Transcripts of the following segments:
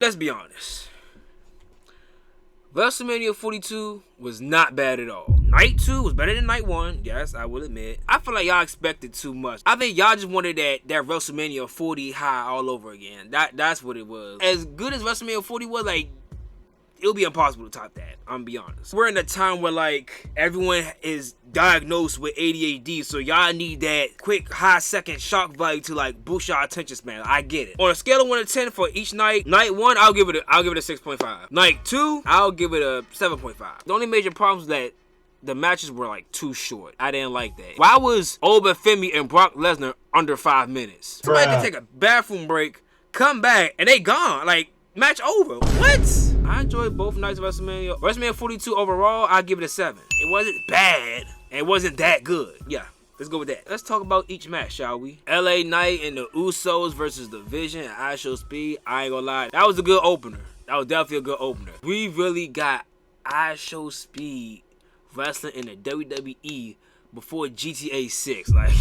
Let's be honest. WrestleMania 42 was not bad at all. Night 2 was better than night 1. Yes, I will admit. I feel like y'all expected too much. I think y'all just wanted that WrestleMania 40 high all over again. That's what it was. As good as WrestleMania 40 was, like, it'll be impossible to top that. I'm gonna be honest. We're in a time where, like, everyone is diagnosed with ADHD, so y'all need that quick high second shock value to, like, boost y'all attention span. I get it. On a scale of 1 to 10 for each night, night 1 I'll give it a 6.5. Night 2 I'll give it a 7.5. The only major problem is that the matches were, like, too short. I didn't like that. Why was Femi and Brock Lesnar under 5 minutes? Somebody had to take a bathroom break, come back, and they gone. Like, match over. What? I enjoyed both nights of WrestleMania. WrestleMania 42 overall, I give it a 7. It wasn't bad, and it wasn't that good. Yeah, let's go with that. Let's talk about each match, shall we? LA Knight and the Usos versus the Vision and ishowspeed. I ain't gonna lie, that was a good opener. That was definitely a good opener. We really got ishowspeed wrestling in the WWE before GTA 6. Like,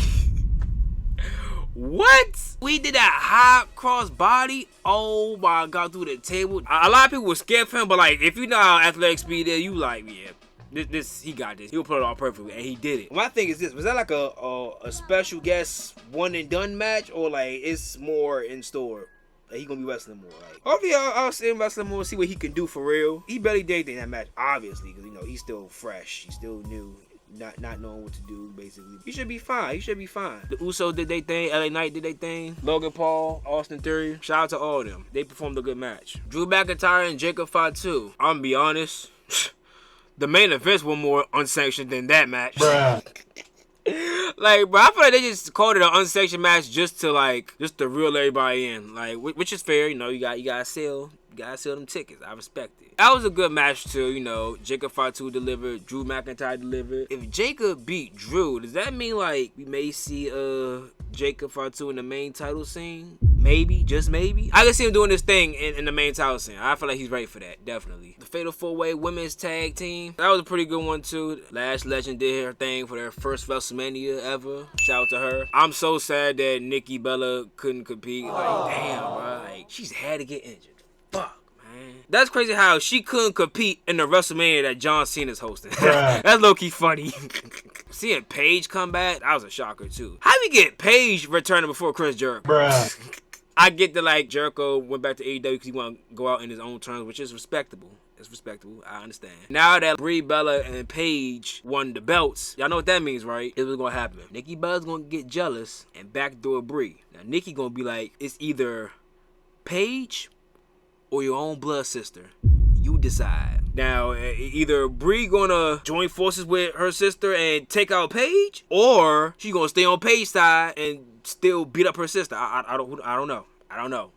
what? We did that high cross body. Oh my god, through the table. A lot of people were scared of him, but, like, if you know how athletic speed is, you like, yeah, this he got this. He'll put it on perfectly, and he did it. My thing is this: was that like a special guest one and done match, or like it's more in store? Like, he gonna be wrestling more. Like, hopefully I'll see him wrestling more, see what he can do for real. He barely did anything in that match, obviously, because, you know, he's still fresh, he's still new. Not knowing what to do, basically. He should be fine. He should be fine. The Usos did their thing. LA Knight did their thing. Logan Paul, Austin Theory. Shout out to all of them. They performed a good match. Drew McIntyre and Jacob Fatu. I'm gonna be honest. The main events were more unsanctioned than that match. Bruh. Like, bro, I feel like they just called it an unsanctioned match just to reel everybody in. Like, which is fair. You know, you gotta sell them tickets. I respect it. That was a good match too, you know. Jacob Fatu delivered, Drew McIntyre delivered. If Jacob beat Drew, does that mean, like, we may see Jacob Fatu in the main title scene? Maybe, just maybe. I can see him doing this thing in the main title scene. I feel like he's ready for that, definitely. The Fatal 4-Way Women's Tag Team, that was a pretty good one too. Last Legend did her thing for their first WrestleMania ever. Shout out to her. I'm so sad that Nikki Bella couldn't compete. Like, damn, bro. Like, she's had to get injured. Fuck, man. That's crazy how she couldn't compete in the WrestleMania that John Cena's hosting. That's low-key funny. Seeing Paige come back, that was a shocker too. How do we get Paige returning before Chris Jericho? I get that, like, Jericho went back to AEW because he want to go out in his own terms, which is respectable. It's respectable. I understand. Now that Brie Bella and Paige won the belts, y'all know what that means, right? It's what's going to happen. Nikki Bella's going to get jealous and backdoor Brie. Now, Nikki going to be like, it's either Paige or your own blood sister. You decide. Now, either Brie gonna join forces with her sister and take out Paige, or she gonna stay on Paige's side and still beat up her sister. I don't know.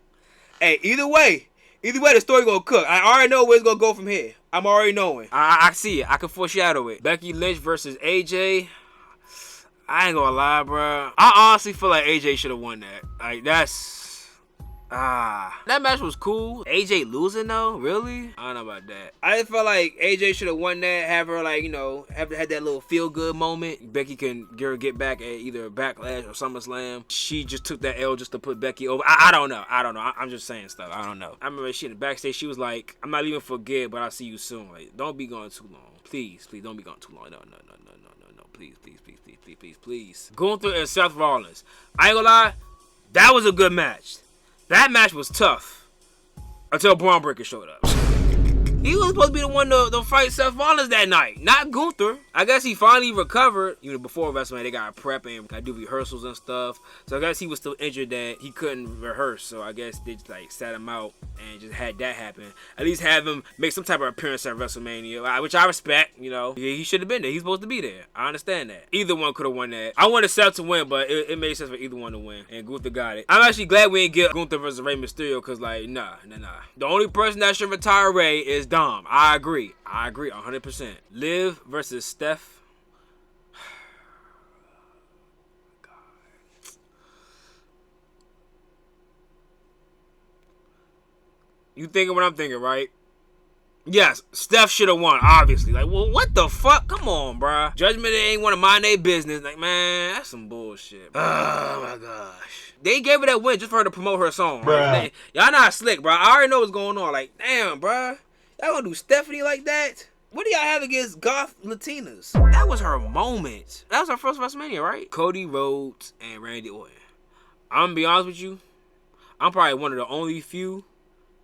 Hey, either way, the story gonna cook. I already know where it's gonna go from here. I'm already knowing. I see it. I can foreshadow it. Becky Lynch versus AJ. I ain't gonna lie, bro. I honestly feel like AJ should have won that. Like, that match was cool. AJ losing though? Really? I don't know about that. I just felt like AJ should have won that. Have her, like, you know, had that little feel good moment. Becky can get back at either Backlash or SummerSlam. She just took that L just to put Becky over. I don't know. I'm just saying stuff. I don't know. I remember she in the backstage. She was like, "I'm not leaving for good, but I'll see you soon." Like, don't be gone too long. Please, don't be gone too long. No. Please. Gunther and Seth Rollins. I ain't gonna lie. That was a good match. That match was tough until Braun Breaker showed up. He was supposed to be the one to fight Seth Rollins that night, not Gunther. I guess he finally recovered. You know, before WrestleMania, they got to prep and got to do rehearsals and stuff. So I guess he was still injured that he couldn't rehearse. So I guess they just, like, sat him out and just had that happen. At least have him make some type of appearance at WrestleMania, which I respect. You know, he should have been there. He's supposed to be there. I understand that. Either one could have won that. I wanted Seth to win, but it made sense for either one to win. And Gunther got it. I'm actually glad we didn't get Gunther versus Rey Mysterio, because, like, nah. The only person that should retire Rey is Dom. I agree 100%. Liv versus Steph. God. You thinking what I'm thinking, right? Yes, Steph should have won, obviously. Like, well, what the fuck? Come on, bruh. Judgment Day ain't want to mind their business. Like, man, that's some bullshit. Oh, my gosh. They gave her that win just for her to promote her song. Like, y'all not slick, bruh. I already know what's going on. Like, damn, bruh. Y'all gonna do Stephanie like that? What do y'all have against goth Latinas? That was her moment. That was her first WrestleMania, right? Cody Rhodes and Randy Orton. I'm gonna be honest with you. I'm probably one of the only few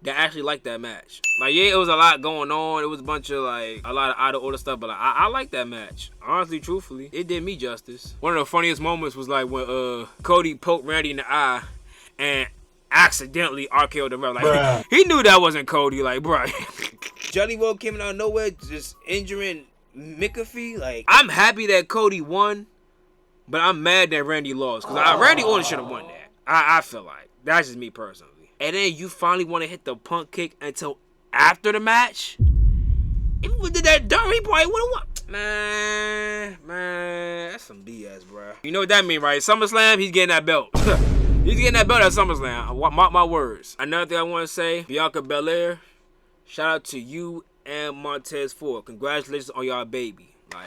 that actually liked that match. Like, yeah, it was a lot going on. It was a bunch of, like, a lot of out of order stuff, but like, I like that match. Honestly, truthfully, it did me justice. One of the funniest moments was like when Cody poked Randy in the eye and accidentally RKO'd the ref. Like, he knew that wasn't Cody. Like, bro. Jelly Roll came out of nowhere just injuring McAfee. Like, I'm happy that Cody won, but I'm mad that Randy lost. Because Randy Orton should have won that. I feel like. That's just me personally. And then you finally want to hit the punk kick until after the match? If we did that during, he probably would have won. Man, that's some BS, bro. You know what that mean, right? SummerSlam, he's getting that belt. He's getting that belt at SummerSlam. Mark my words. Another thing I want to say, Bianca Belair, shout out to you and Montez Ford. Congratulations on y'all baby. Like,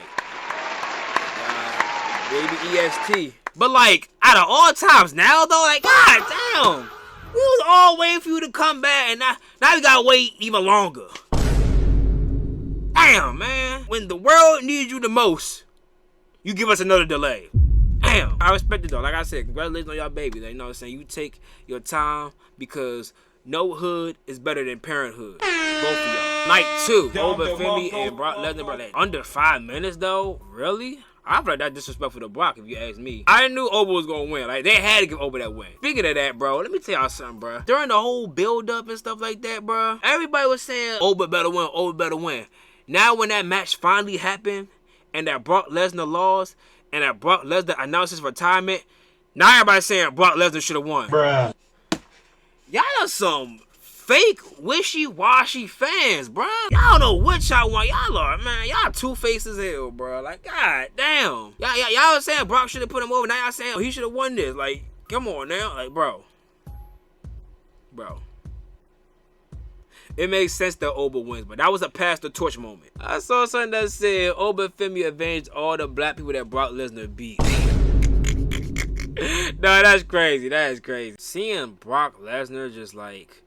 baby EST. But like, out of all times now though, like, god damn. We was all waiting for you to come back, and now we gotta wait even longer. Damn, man. When the world needs you the most, you give us another delay. Damn. I respect it though. Like I said, congratulations on y'all baby. Like, you know what I'm saying? You take your time because no hood is better than parenthood. Both of y'all. Night 2. Oba Femi and Brock Lesnar. Like, under 5 minutes though? Really? I feel like that's disrespectful to Brock, if you ask me. I knew Oba was gonna win. Like, they had to give Oba that win. Speaking of that, bro, let me tell y'all something, bro. During the whole build-up and stuff like that, bro, everybody was saying Oba better win, Oba better win. Now, when that match finally happened, and that Brock Lesnar lost, and that Brock Lesnar announced his retirement, now everybody's saying Brock Lesnar should have won. Bruh. Y'all are some fake, wishy-washy fans, bro. Y'all don't know what y'all want. Y'all are, man, y'all two-faced as hell, bro. Like, god damn. Y'all was saying Brock should have put him over. Now y'all saying, oh, he should have won this. Like, come on now. Like, bro. It makes sense that Oba wins, but that was a pass the torch moment. I saw something that said Oba Femi avenged all the black people that Brock Lesnar beat. No, that's crazy. That is crazy. Seeing Brock Lesnar just, like,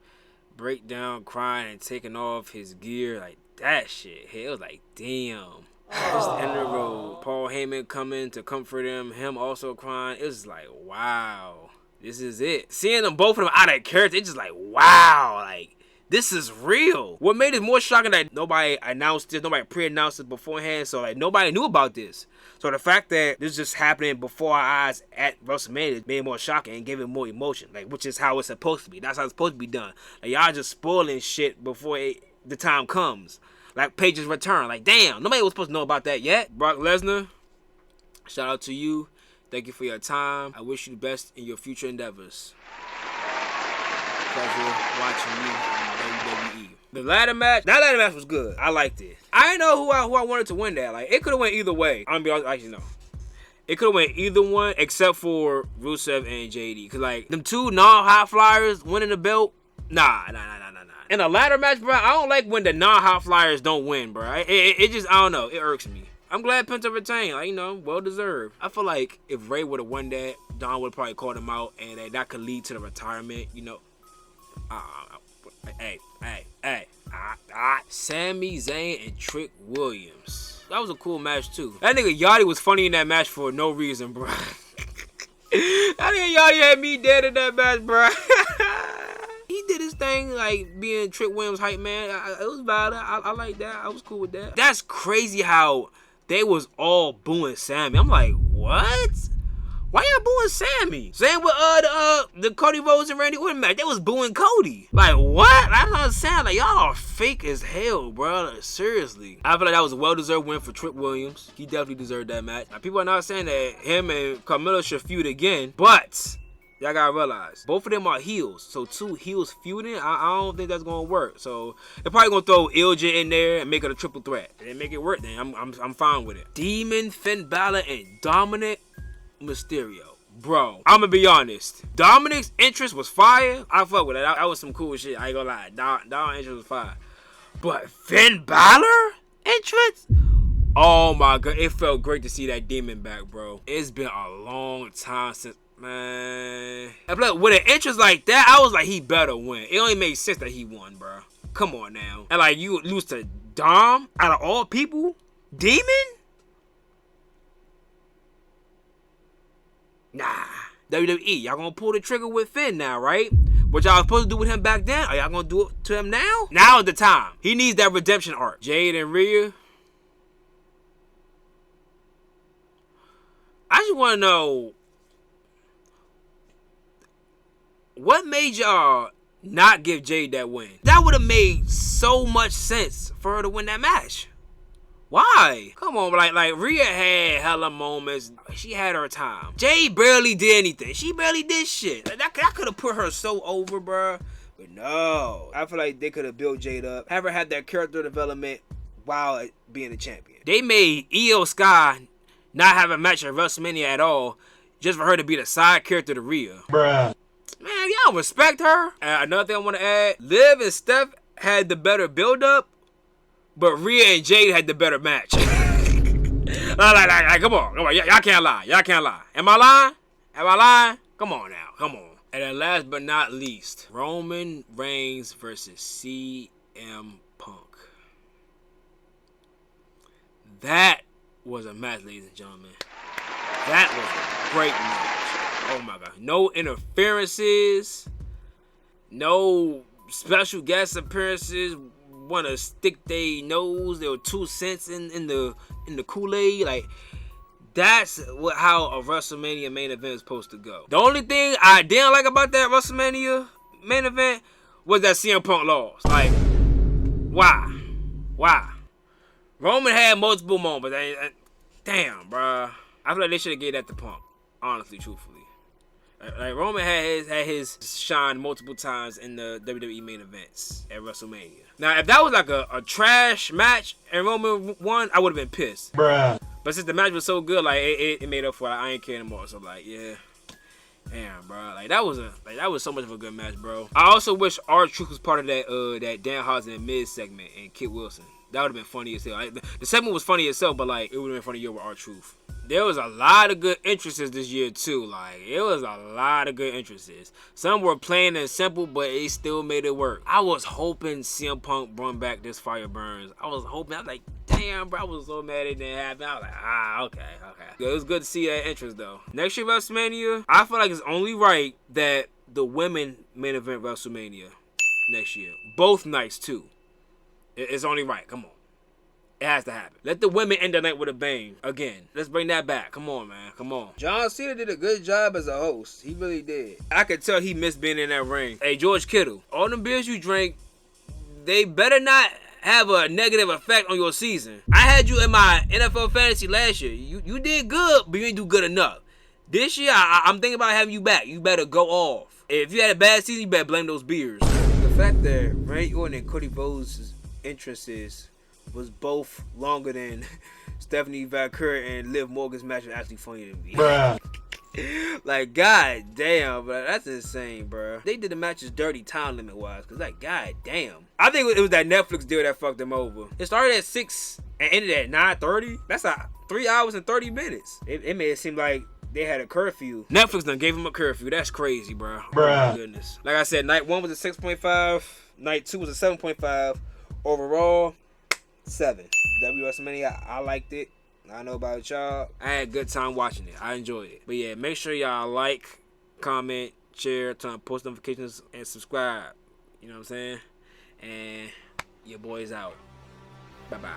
break down crying and taking off his gear, like, that shit, it was like, damn. Just the end of the road. Paul Heyman coming to comfort him also crying. It was like, wow, this is it. Seeing them, both of them out of character, it's just like, wow, like, this is real. What made it more shocking that nobody announced this, nobody pre-announced it beforehand, so like nobody knew about this. So the fact that this just happening before our eyes at WrestleMania made it more shocking and gave it more emotion, like, which is how it's supposed to be. That's how it's supposed to be done. Like, y'all just spoiling shit before the time comes. Like Paige's return. Like, damn, nobody was supposed to know about that yet. Brock Lesnar, shout out to you. Thank you for your time. I wish you the best in your future endeavors. Pleasure watching you in WWE. The ladder match, that ladder match was good. I liked it. I didn't know who I wanted to win that. Like, it could have went either way. I'm gonna be honest, actually no. It could have went either one except for Rusev and JD. Cause like them two non-high flyers winning the belt, nah. In a ladder match, bro, I don't like when the non-high flyers don't win, bro. It just, I don't know, it irks me. I'm glad Penta retained, like, you know, well deserved. I feel like if Ray would have won that, Don would have probably called him out, and that could lead to the retirement, you know. Sami, Zayn, and Trick Williams. That was a cool match too. That nigga Yachty was funny in that match for no reason, bro. That nigga Yachty had me dead in that match, bro. He did his thing, like being Trick Williams hype man. It was valid. I like that. I was cool with that. That's crazy how they was all booing Sami. I'm like, what? Why y'all booing Sami? Same with the Cody Rhodes and Randy Orton match. They was booing Cody. Like, what? I don't understand. Like, y'all are fake as hell, bro. Like, seriously. I feel like that was a well-deserved win for Trick Williams. He definitely deserved that match. Now, people are not saying that him and Carmella should feud again, but y'all gotta realize, both of them are heels. So two heels feuding, I don't think that's gonna work. So they're probably gonna throw Ilja in there and make it a triple threat. And then make it work then. I'm fine with it. Demon, Finn Balor, and Dominik Mysterio. Bro, I'm gonna be honest. Dominik's interest was fire. I fuck with it. That was some cool shit. I ain't gonna lie. Dominik's interest was fire. But Finn Balor entrance? Oh my god, it felt great to see that demon back, bro. It's been a long time since, man. With an entrance like that, I was like, he better win. It only made sense that he won, bro. Come on now. And like, you lose to Dom out of all people? Demon? Nah. WWE, y'all gonna pull the trigger with Finn now, right? What y'all supposed to do with him back then? Are y'all gonna do it to him now? Now is the time. He needs that redemption arc. Jade and Rhea. I just wanna know, what made y'all not give Jade that win? That would have made so much sense for her to win that match. Why? Come on, like Rhea had hella moments. She had her time. Jade barely did anything. She barely did shit. That could have put her so over, bruh. But no. I feel like they could have built Jade up. Have her have that character development while being a champion. They made Io Sky not have a match at WrestleMania at all just for her to be the side character to Rhea. Bruh. Man, y'all respect her. And another thing I want to add, Liv and Steph had the better build-up, but Rhea and Jade had the better match. like, come on. Y'all can't lie. Y'all can't lie. Am I lying? Am I lying? Come on now. Come on. And then last but not least, Roman Reigns versus CM Punk. That was a match, ladies and gentlemen. That was a great match. Oh my god. No interferences. No special guest appearances. Want to stick their nose, there were 2 cents in the Kool-Aid. Like, that's how a WrestleMania main event is supposed to go. The only thing I didn't like about that WrestleMania main event was that CM Punk lost. Like, why? Roman had multiple moments. Damn, bruh. I feel like they should have gave that to Punk. Honestly, truthfully. Like, Roman had his shine multiple times in the WWE main events at WrestleMania. Now, if that was like a trash match and Roman won, I would have been pissed. Bruh. But since the match was so good, like it made up for it. I ain't care anymore. So like, yeah. Damn, bro. Like that was so much of a good match, bro. I also wish R-Truth was part of that Dan Housen and Miz segment and Kit Wilson. That would have been funny as hell. Like, the segment was funny as hell, but like it would have been funny with R-Truth. There was a lot of good entrances this year too. Like, it was a lot of good entrances. Some were plain and simple, but it still made it work. I was hoping CM Punk brought back this Fire Burns. I was like, damn, bro. I was so mad it didn't happen. I was like, okay. It was good to see that entrance though. Next year WrestleMania, I feel like it's only right that the women main event WrestleMania next year. Both nights too. It's only right. Come on. It has to happen. Let the women end the night with a bang. Again. Let's bring that back. Come on, man. Come on. John Cena did a good job as a host. He really did. I could tell he missed being in that ring. Hey, George Kittle. All them beers you drink, they better not have a negative effect on your season. I had you in my NFL fantasy last year. You did good, but you didn't do good enough. This year, I'm thinking about having you back. You better go off. If you had a bad season, you better blame those beers. The fact that Randy Orton and Cody Rhodes' entrances was both longer than Stephanie Vaquer and Liv Morgan's match was actually funny to me. Bruh. Like, god damn, bro. That's insane, bro. They did the matches dirty time limit wise. Cause like, god damn. I think it was that Netflix deal that fucked them over. It started at 6 and ended at 9:30. That's 3 hours and 30 minutes. It made it seem like they had a curfew. Netflix done gave them a curfew. That's crazy, bro. Bruh. Oh my goodness. Like I said, night 1 was a 6.5. Night 2 was a 7.5. Overall, 7. WrestleMania, I liked it. I know about y'all. I had a good time watching it. I enjoyed it. But yeah, make sure y'all like, comment, share, turn on post notifications, and subscribe. You know what I'm saying? And your boy's out. Bye-bye.